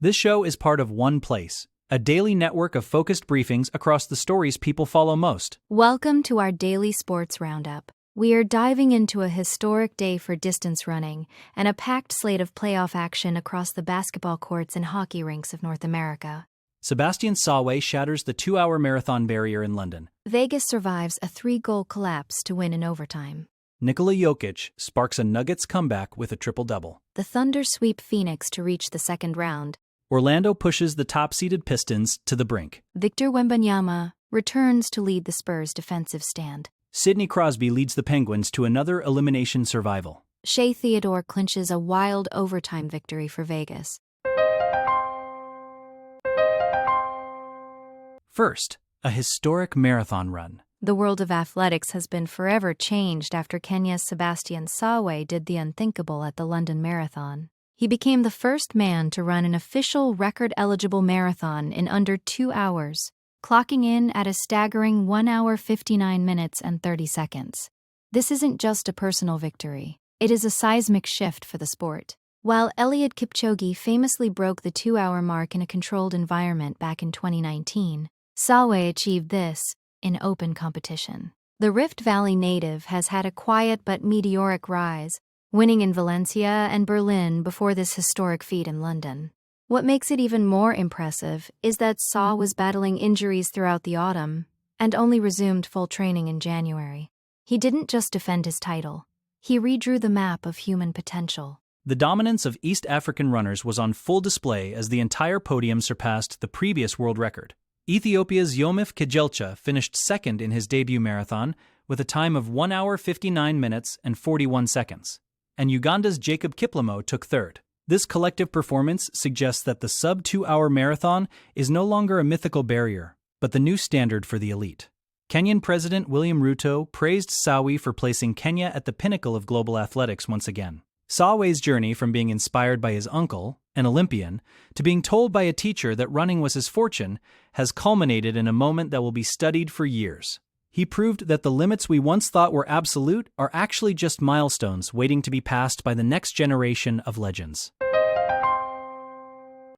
This show is part of OnePlace, a daily network of focused briefings across the stories people follow most. Welcome to our daily sports roundup. We are diving into a historic day for distance running and a packed slate of playoff action across the basketball courts and hockey rinks of North America. Sebastian Sawe shatters the 2-hour marathon barrier in London. Vegas survives a 3-goal collapse to win in overtime. Nikola Jokic sparks a Nuggets comeback with a triple-double. The Thunder sweep Phoenix to reach the second round. Orlando pushes the top-seeded Pistons to the brink. Victor Wembanyama returns to lead the Spurs' defensive stand. Sidney Crosby leads the Penguins to another elimination survival. Shea Theodore clinches a wild overtime victory for Vegas. First, a historic marathon run. The world of athletics has been forever changed after Kenya's Sebastian Sawe did the unthinkable at the London Marathon. He became the first man to run an official record-eligible marathon in under 2 hours, clocking in at a staggering 1 hour 59 minutes and 30 seconds. This isn't just a personal victory. It is a seismic shift for the sport. While Eliud Kipchoge famously broke the 2-hour mark in a controlled environment back in 2019, Sawe achieved this in open competition. The Rift Valley native has had a quiet but meteoric rise, winning in Valencia and Berlin before this historic feat in London. What makes it even more impressive is that Saw was battling injuries throughout the autumn and only resumed full training in January. He didn't just defend his title, he redrew the map of human potential. The dominance of East African runners was on full display as the entire podium surpassed the previous world record. Ethiopia's Yomif Kejelcha finished second in his debut marathon with a time of 1 hour 59 minutes and 41 seconds. And Uganda's Jacob Kiplimo took third. This collective performance suggests that the sub-2-hour marathon is no longer a mythical barrier, but the new standard for the elite. Kenyan President William Ruto praised Sawe for placing Kenya at the pinnacle of global athletics once again. Sawe's journey from being inspired by his uncle, an Olympian, to being told by a teacher that running was his fortune has culminated in a moment that will be studied for years. He proved that the limits we once thought were absolute are actually just milestones waiting to be passed by the next generation of legends.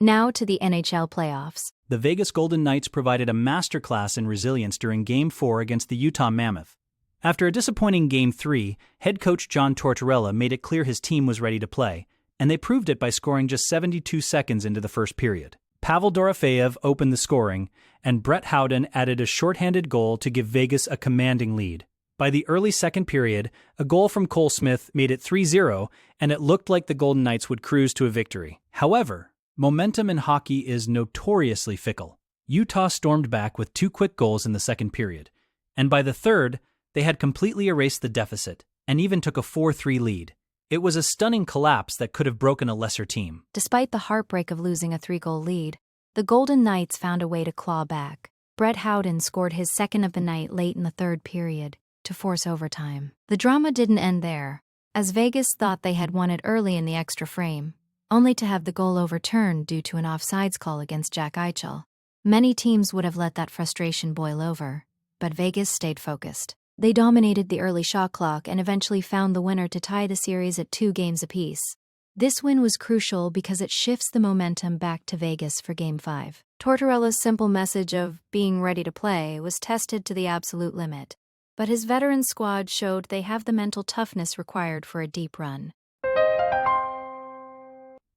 Now to the NHL playoffs. The Vegas Golden Knights provided a masterclass in resilience during Game 4 against the Utah Mammoth. After a disappointing Game 3, head coach John Tortorella made it clear his team was ready to play, and they proved it by scoring just 72 seconds into the first period. Pavel Dorofeyev opened the scoring, and Brett Howden added a shorthanded goal to give Vegas a commanding lead. By the early second period, a goal from Cole Smith made it 3-0, and it looked like the Golden Knights would cruise to a victory. However, momentum in hockey is notoriously fickle. Utah stormed back with 2 quick goals in the second period, and by the third, they had completely erased the deficit and even took a 4-3 lead. It was a stunning collapse that could have broken a lesser team. Despite the heartbreak of losing a 3-goal lead, the Golden Knights found a way to claw back. Brett Howden scored his second of the night late in the third period to force overtime. The drama didn't end there, as Vegas thought they had won it early in the extra frame, only to have the goal overturned due to an offsides call against Jack Eichel. Many teams would have let that frustration boil over, but Vegas stayed focused. They dominated the early shot clock and eventually found the winner to tie the series at 2 games apiece. This win was crucial because it shifts the momentum back to Vegas for Game 5. Tortorella's simple message of being ready to play was tested to the absolute limit, but his veteran squad showed they have the mental toughness required for a deep run.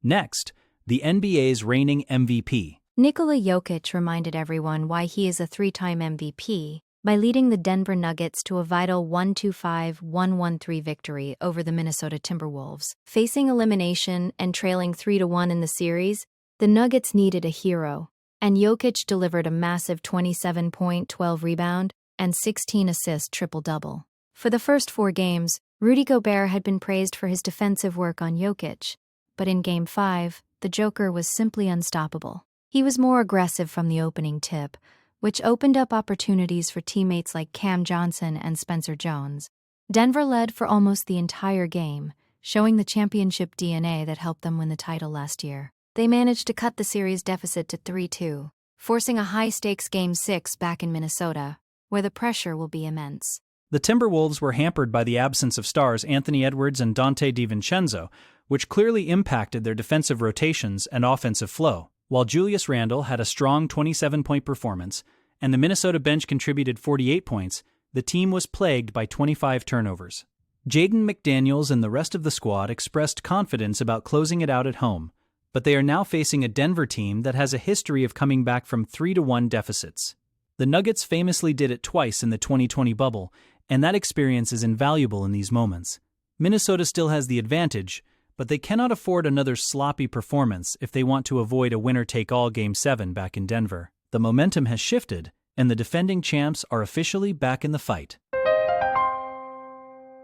Next, the NBA's reigning MVP. Nikola Jokic reminded everyone why he is a 3-time MVP by leading the Denver Nuggets to a vital 125-113 victory over the Minnesota Timberwolves. Facing elimination and trailing 3-1 in the series, the Nuggets needed a hero, and Jokic delivered a massive 27-point, 12-rebound, and 16-assist triple-double. For the first 4 games, Rudy Gobert had been praised for his defensive work on Jokic, but in Game 5, the Joker was simply unstoppable. He was more aggressive from the opening tip, which opened up opportunities for teammates like Cam Johnson and Spencer Jones. Denver led for almost the entire game, showing the championship DNA that helped them win the title last year. They managed to cut the series deficit to 3-2, forcing a high-stakes Game 6 back in Minnesota, where the pressure will be immense. The Timberwolves were hampered by the absence of stars Anthony Edwards and Dante DiVincenzo, which clearly impacted their defensive rotations and offensive flow. While Julius Randle had a strong 27-point performance, and the Minnesota bench contributed 48 points, the team was plagued by 25 turnovers. Jaden McDaniels and the rest of the squad expressed confidence about closing it out at home, but they are now facing a Denver team that has a history of coming back from 3-1 deficits. The Nuggets famously did it twice in the 2020 bubble, and that experience is invaluable in these moments. Minnesota still has the advantage, but they cannot afford another sloppy performance if they want to avoid a winner-take-all Game 7 back in Denver. The momentum has shifted, and the defending champs are officially back in the fight.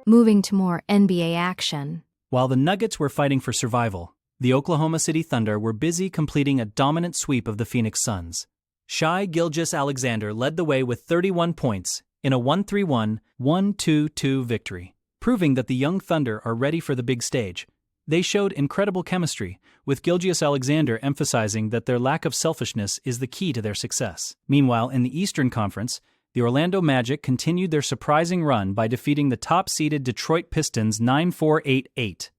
Moving to more NBA action. While the Nuggets were fighting for survival, the Oklahoma City Thunder were busy completing a dominant sweep of the Phoenix Suns. Shai Gilgeous-Alexander led the way with 31 points in a 1-3-1, 1-2-2 victory, proving that the young Thunder are ready for the big stage. They showed incredible chemistry, with Gilgeous-Alexander emphasizing that their lack of selfishness is the key to their success. Meanwhile, in the Eastern Conference, the Orlando Magic continued their surprising run by defeating the top-seeded Detroit Pistons 9-4-8-8.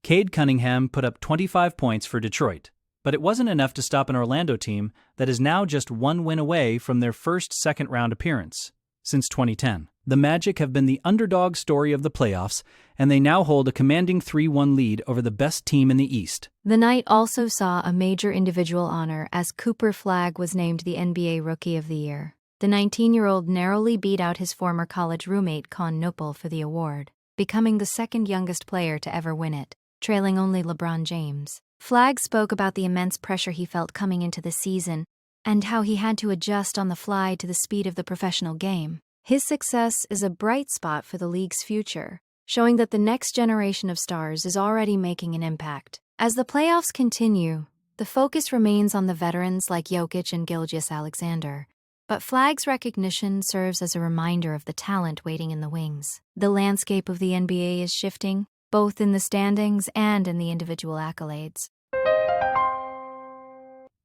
Cade Cunningham put up 25 points for Detroit, but it wasn't enough to stop an Orlando team that is now just one win away from their first second-round appearance since 2010. The Magic have been the underdog story of the playoffs, and they now hold a commanding 3-1 lead over the best team in the East. The night also saw a major individual honor as Cooper Flagg was named the NBA Rookie of the Year. The 19-year-old narrowly beat out his former college roommate Con Nopel for the award, becoming the second youngest player to ever win it, trailing only LeBron James. Flagg spoke about the immense pressure he felt coming into the season and how he had to adjust on the fly to the speed of the professional game. His success is a bright spot for the league's future, showing that the next generation of stars is already making an impact. As the playoffs continue, the focus remains on the veterans like Jokic and Gilgeous-Alexander, but Flagg's recognition serves as a reminder of the talent waiting in the wings. The landscape of the NBA is shifting, both in the standings and in the individual accolades.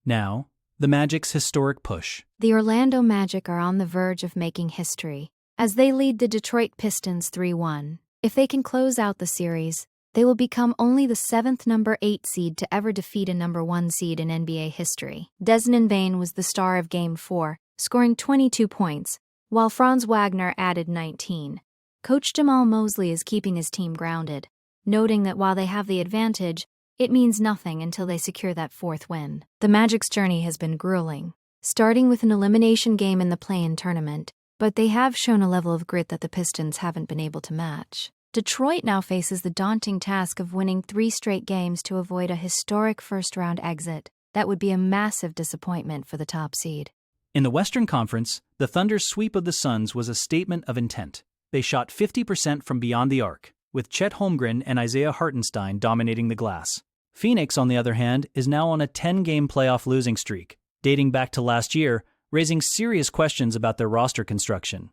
Now, the Magic's historic push. The Orlando Magic are on the verge of making history, as they lead the Detroit Pistons 3-1. If they can close out the series, they will become only the 7th number 8 seed to ever defeat a number 1 seed in NBA history. Desmond Bane was the star of Game 4, scoring 22 points, while Franz Wagner added 19. Coach Jamal Mosley is keeping his team grounded, noting that while they have the advantage, it means nothing until they secure that 4th win. The Magic's journey has been grueling, starting with an elimination game in the play-in tournament, but they have shown a level of grit that the Pistons haven't been able to match. Detroit now faces the daunting task of winning 3 straight games to avoid a historic first-round exit. That would be a massive disappointment for the top seed. In the Western Conference, the Thunder's sweep of the Suns was a statement of intent. They shot 50% from beyond the arc, with Chet Holmgren and Isaiah Hartenstein dominating the glass. Phoenix, on the other hand, is now on a 10-game playoff losing streak, dating back to last year, raising serious questions about their roster construction.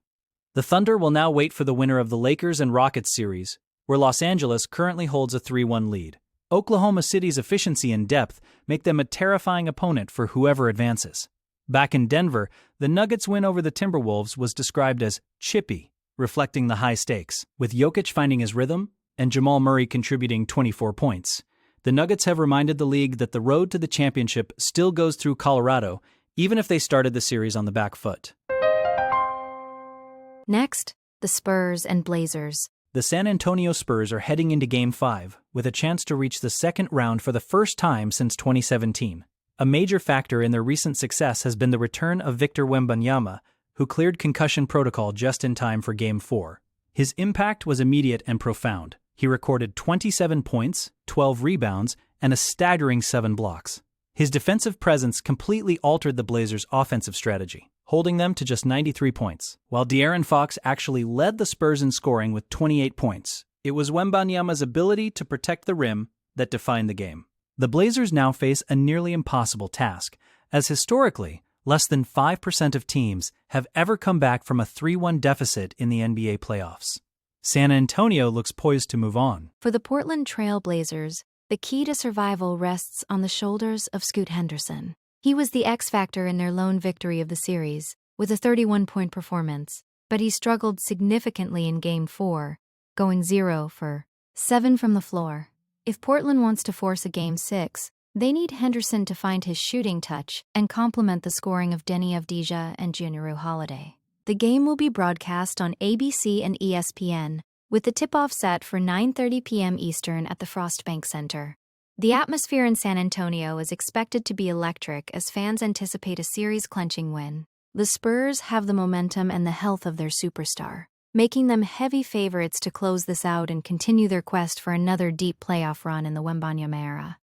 The Thunder will now wait for the winner of the Lakers and Rockets series, where Los Angeles currently holds a 3-1 lead. Oklahoma City's efficiency and depth make them a terrifying opponent for whoever advances. Back in Denver, the Nuggets' win over the Timberwolves was described as chippy, reflecting the high stakes. With Jokic finding his rhythm and Jamal Murray contributing 24 points, the Nuggets have reminded the league that the road to the championship still goes through Colorado, even if they started the series on the back foot. Next, the Spurs and Blazers. The San Antonio Spurs are heading into Game 5 with a chance to reach the second round for the first time since 2017. A major factor in their recent success has been the return of Victor Wembanyama, who cleared concussion protocol just in time for Game 4. His impact was immediate and profound. He recorded 27 points, 12 rebounds, and a staggering 7 blocks. His defensive presence completely altered the Blazers' offensive strategy, holding them to just 93 points. While De'Aaron Fox actually led the Spurs in scoring with 28 points, it was Wembanyama's ability to protect the rim that defined the game. The Blazers now face a nearly impossible task, as historically, less than 5% of teams have ever come back from a 3-1 deficit in the NBA playoffs. San Antonio looks poised to move on. For the Portland Trail Blazers, the key to survival rests on the shoulders of Scoot Henderson. He was the X factor in their lone victory of the series, with a 31-point performance, but he struggled significantly in Game 4, going 0 for 7 from the floor. If Portland wants to force a Game 6, They need Henderson to find his shooting touch and complement the scoring of Denny Avdija and Junior Holiday. The game will be broadcast on ABC and ESPN, with the tip-off set for 9:30 p.m. Eastern at the Frostbank Center. The atmosphere in San Antonio is expected to be electric as fans anticipate a series-clinching win. The Spurs have the momentum and the health of their superstar, making them heavy favorites to close this out and continue their quest for another deep playoff run in the Wembanyama era.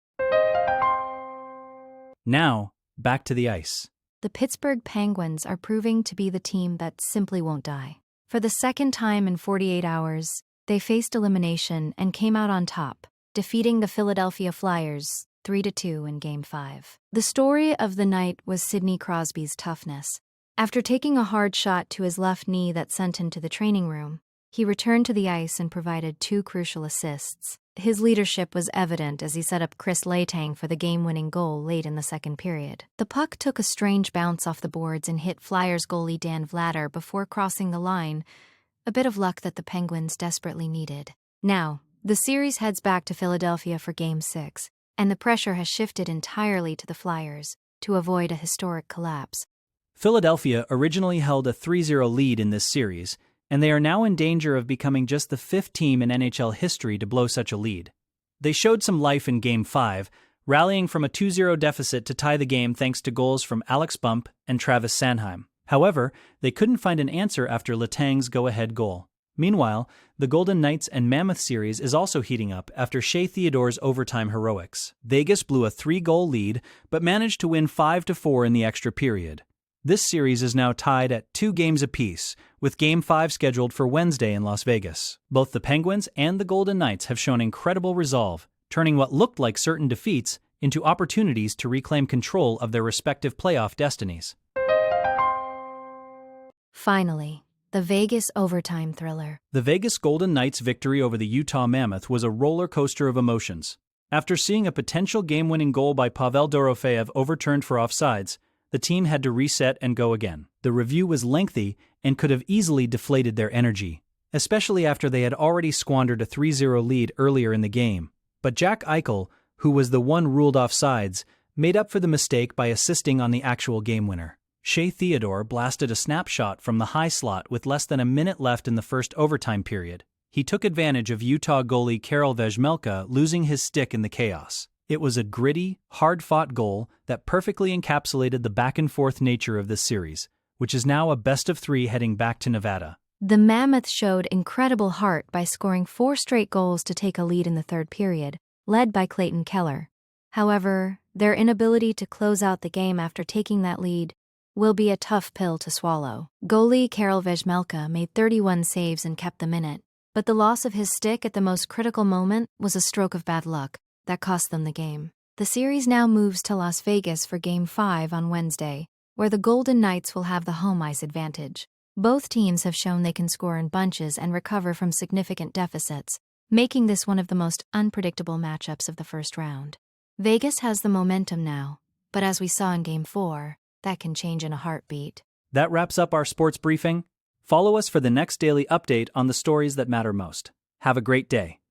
Now, back to the ice. The Pittsburgh Penguins are proving to be the team that simply won't die. For the second time in 48 hours, they faced elimination and came out on top, defeating the Philadelphia Flyers 3-2 in Game 5. The story of the night was Sidney Crosby's toughness. After taking a hard shot to his left knee that sent him to the training room, he returned to the ice and provided 2 crucial assists. His leadership was evident as he set up Chris Letang for the game-winning goal late in the second period. The puck took a strange bounce off the boards and hit Flyers goalie Dan Vladar before crossing the line, a bit of luck that the Penguins desperately needed. Now, the series heads back to Philadelphia for Game 6, and the pressure has shifted entirely to the Flyers to avoid a historic collapse. Philadelphia originally held a 3-0 lead in this series, and they are now in danger of becoming just the 5th team in NHL history to blow such a lead. They showed some life in Game 5, rallying from a 2-0 deficit to tie the game thanks to goals from Alex Bump and Travis Sanheim. However, they couldn't find an answer after Letang's go-ahead goal. Meanwhile, the Golden Knights and Mammoth series is also heating up after Shea Theodore's overtime heroics. Vegas blew a 3-goal lead, but managed to win 5-4 in the extra period. This series is now tied at 2 games apiece, with Game 5 scheduled for Wednesday in Las Vegas. Both the Penguins and the Golden Knights have shown incredible resolve, turning what looked like certain defeats into opportunities to reclaim control of their respective playoff destinies. Finally, the Vegas overtime thriller. The Vegas Golden Knights' victory over the Utah Mammoth was a roller coaster of emotions. After seeing a potential game-winning goal by Pavel Dorofeyev overturned for offsides, the team had to reset and go again. The review was lengthy and could have easily deflated their energy, especially after they had already squandered a 3-0 lead earlier in the game. But Jack Eichel, who was the one ruled offsides, made up for the mistake by assisting on the actual game winner. Shea Theodore blasted a snapshot from the high slot with less than a minute left in the first overtime period. He took advantage of Utah goalie Karel Vejmelka losing his stick in the chaos. It was a gritty, hard-fought goal that perfectly encapsulated the back-and-forth nature of this series, which is now a best-of-3 heading back to Nevada. The Mammoth showed incredible heart by scoring 4 straight goals to take a lead in the third period, led by Clayton Keller. However, their inability to close out the game after taking that lead will be a tough pill to swallow. Goalie Karel Vejmelka made 31 saves and kept them in it, but the loss of his stick at the most critical moment was a stroke of bad luck that cost them the game. The series now moves to Las Vegas for Game 5 on Wednesday, where the Golden Knights will have the home ice advantage. Both teams have shown they can score in bunches and recover from significant deficits, making this one of the most unpredictable matchups of the first round. Vegas has the momentum now, but as we saw in Game 4, that can change in a heartbeat. That wraps up our sports briefing. Follow us for the next daily update on the stories that matter most. Have a great day.